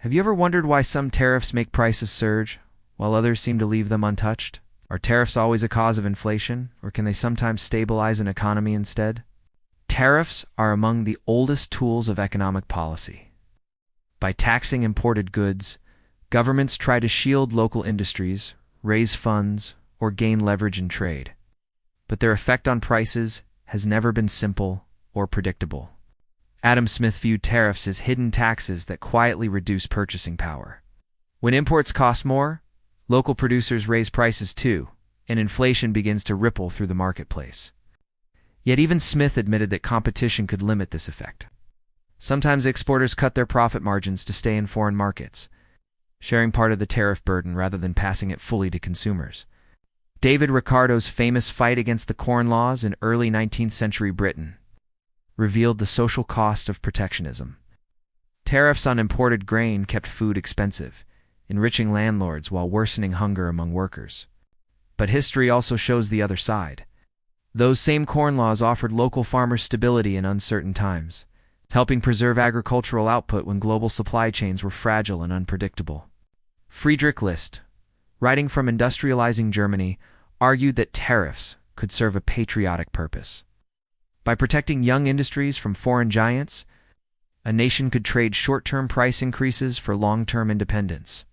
Have you ever wondered why some tariffs make prices surge, while others seem to leave them untouched? Are tariffs always a cause of inflation, or can they sometimes stabilize an economy instead? Tariffs are among the oldest tools of economic policy. By taxing imported goods, governments try to shield local industries, raise funds, or gain leverage in trade. But their effect on prices has never been simple or predictable. Adam Smith viewed tariffs as hidden taxes that quietly reduce purchasing power. When imports cost more, local producers raise prices too, and inflation begins to ripple through the marketplace. Yet even Smith admitted that competition could limit this effect. Sometimes exporters cut their profit margins to stay in foreign markets, sharing part of the tariff burden rather than passing it fully to consumers. David Ricardo's famous fight against the Corn Laws in early 19th century Britain revealed the social cost of protectionism. Tariffs on imported grain kept food expensive, enriching landlords while worsening hunger among workers. But history also shows the other side. Those same Corn Laws offered local farmers stability in uncertain times, helping preserve agricultural output when global supply chains were fragile and unpredictable. Friedrich List, writing from industrializing Germany, argued that tariffs could serve a patriotic purpose. By protecting young industries from foreign giants, a nation could trade short-term price increases for long-term independence.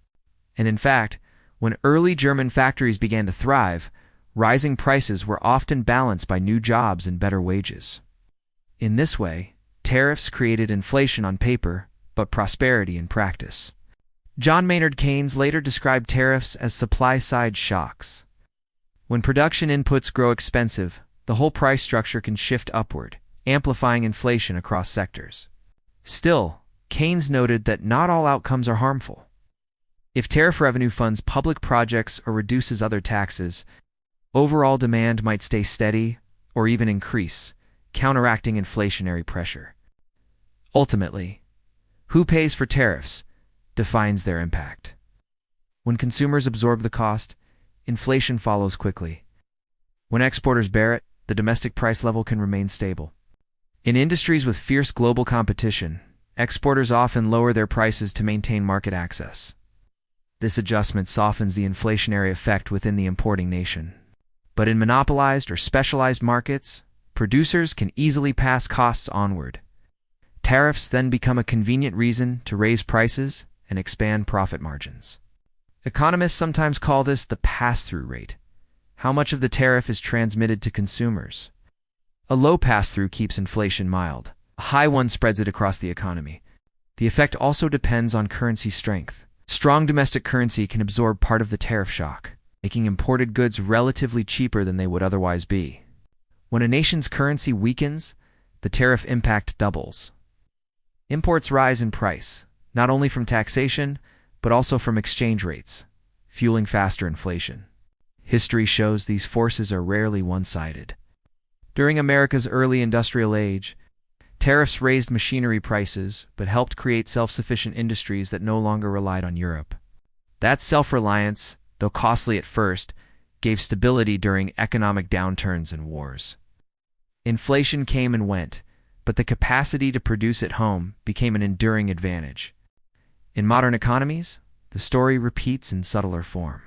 And in fact, when early German factories began to thrive, rising prices were often balanced by new jobs and better wages. In this way, tariffs created inflation on paper, but prosperity in practice. John Maynard Keynes later described tariffs as supply-side shocks. When production inputs grow expensive, the whole price structure can shift upward, amplifying inflation across sectors. Still, Keynes noted that not all outcomes are harmful. If tariff revenue funds public projects or reduces other taxes, overall demand might stay steady or even increase, counteracting inflationary pressure. Ultimately, who pays for tariffs defines their impact. When consumers absorb the cost, inflation follows quickly. When exporters bear it, the domestic price level can remain stable. In industries with fierce global competition, exporters often lower their prices to maintain market access. This adjustment softens the inflationary effect within the importing nation. But in monopolized or specialized markets, producers can easily pass costs onward. Tariffs then become a convenient reason to raise prices and expand profit margins. Economists sometimes call this the pass-through rate. How much of the tariff is transmitted to consumers? A low pass-through keeps inflation mild. A high one spreads it across the economy. The effect also depends on currency strength. Strong domestic currency can absorb part of the tariff shock, making imported goods relatively cheaper than they would otherwise be. When a nation's currency weakens, the tariff impact doubles. Imports rise in price, not only from taxation, but also from exchange rates, fueling faster inflation. History shows these forces are rarely one-sided. During America's early industrial age, tariffs raised machinery prices but helped create self-sufficient industries that no longer relied on Europe. That self-reliance, though costly at first, gave stability during economic downturns and wars. Inflation came and went, but the capacity to produce at home became an enduring advantage. In modern economies, the story repeats in subtler form.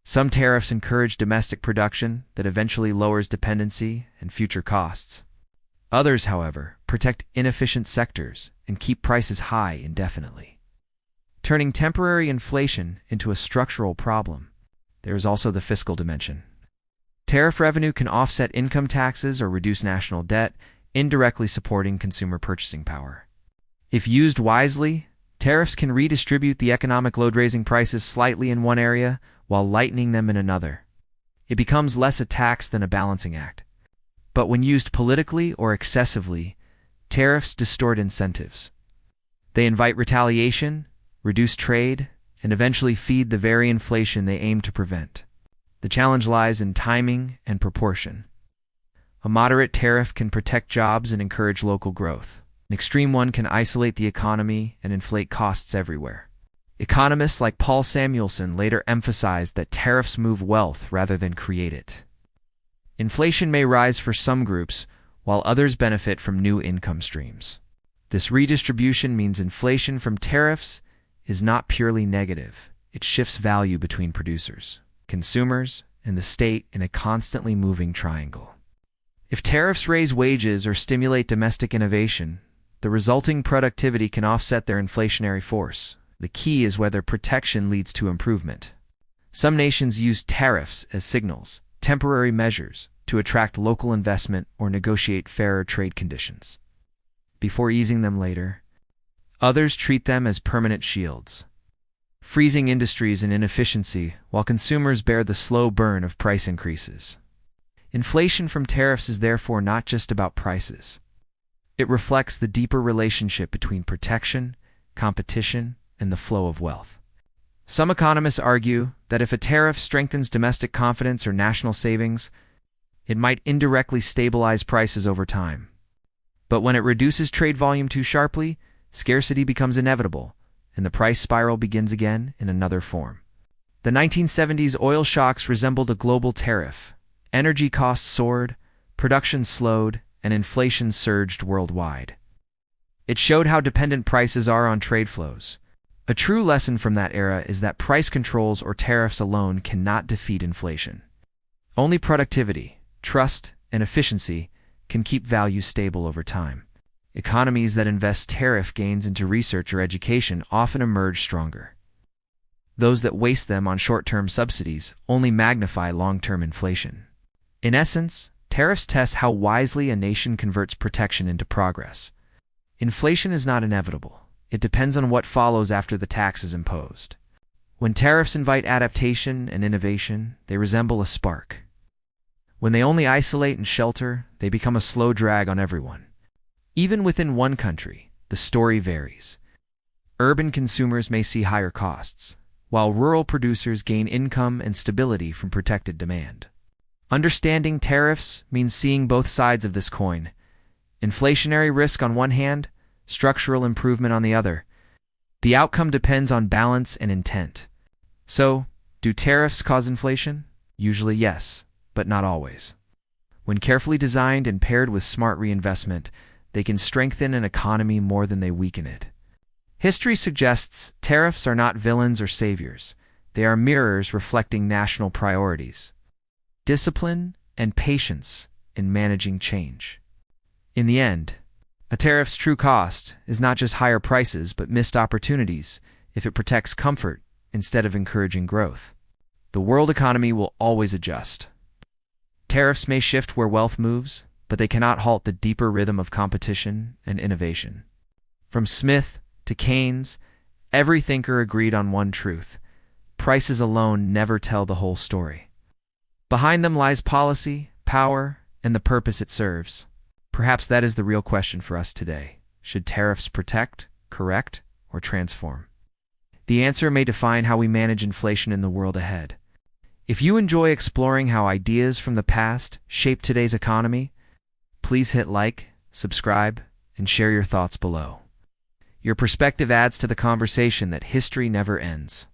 Some tariffs encourage domestic production that eventually lowers dependency and future costs. Others, however, protect inefficient sectors and keep prices high indefinitely. Turning temporary inflation into a structural problem, there is also the fiscal dimension. Tariff revenue can offset income taxes or reduce national debt, indirectly supporting consumer purchasing power. If used wisely, tariffs can redistribute the economic load, raising prices slightly in one area while lightening them in another. It becomes less a tax than a balancing act. But when used politically or excessively, tariffs distort incentives. They invite retaliation, reduce trade, and eventually feed the very inflation they aim to prevent. The challenge lies in timing and proportion. A moderate tariff can protect jobs and encourage local growth. An extreme one can isolate the economy and inflate costs everywhere. Economists like Paul Samuelson later emphasized that tariffs move wealth rather than create it. Inflation may rise for some groups, while others benefit from new income streams. This redistribution means inflation from tariffs is not purely negative. It shifts value between producers, consumers, and the state in a constantly moving triangle. If tariffs raise wages or stimulate domestic innovation, the resulting productivity can offset their inflationary force. The key is whether protection leads to improvement. Some nations use tariffs as signals, temporary measures, to attract local investment or negotiate fairer trade conditions, before easing them later. Others treat them as permanent shields, freezing industries and inefficiency while consumers bear the slow burn of price increases. Inflation from tariffs is therefore not just about prices. It reflects the deeper relationship between protection, competition, and the flow of wealth. Some economists argue that if a tariff strengthens domestic confidence or national savings, it might indirectly stabilize prices over time. But when it reduces trade volume too sharply, scarcity becomes inevitable, and the price spiral begins again in another form. The 1970s oil shocks resembled a global tariff. Energy costs soared, production slowed, and inflation surged worldwide. It showed how dependent prices are on trade flows. A true lesson from that era is that price controls or tariffs alone cannot defeat inflation. Only productivity, trust, and efficiency can keep values stable over time. Economies that invest tariff gains into research or education often emerge stronger. Those that waste them on short-term subsidies only magnify long-term inflation. In essence, tariffs test how wisely a nation converts protection into progress. Inflation is not inevitable. It depends on what follows after the tax is imposed. When tariffs invite adaptation and innovation, they resemble a spark. When they only isolate and shelter, they become a slow drag on everyone. Even within one country, the story varies. Urban consumers may see higher costs, while rural producers gain income and stability from protected demand. Understanding tariffs means seeing both sides of this coin. Inflationary risk on one hand, structural improvement on the other. The outcome depends on balance and intent. So, do tariffs cause inflation? Usually yes, but not always. When carefully designed and paired with smart reinvestment, they can strengthen an economy more than they weaken it. History suggests tariffs are not villains or saviors. They are mirrors reflecting national priorities, discipline, and patience in managing change. In the end, a tariff's true cost is not just higher prices but missed opportunities if it protects comfort instead of encouraging growth. The world economy will always adjust. Tariffs may shift where wealth moves, but they cannot halt the deeper rhythm of competition and innovation. From Smith to Keynes, every thinker agreed on one truth: prices alone never tell the whole story. Behind them lies policy, power, and the purpose it serves. Perhaps that is the real question for us today. Should tariffs protect, correct, or transform? The answer may define how we manage inflation in the world ahead. If you enjoy exploring how ideas from the past shape today's economy, please hit like, subscribe, and share your thoughts below. Your perspective adds to the conversation that history never ends.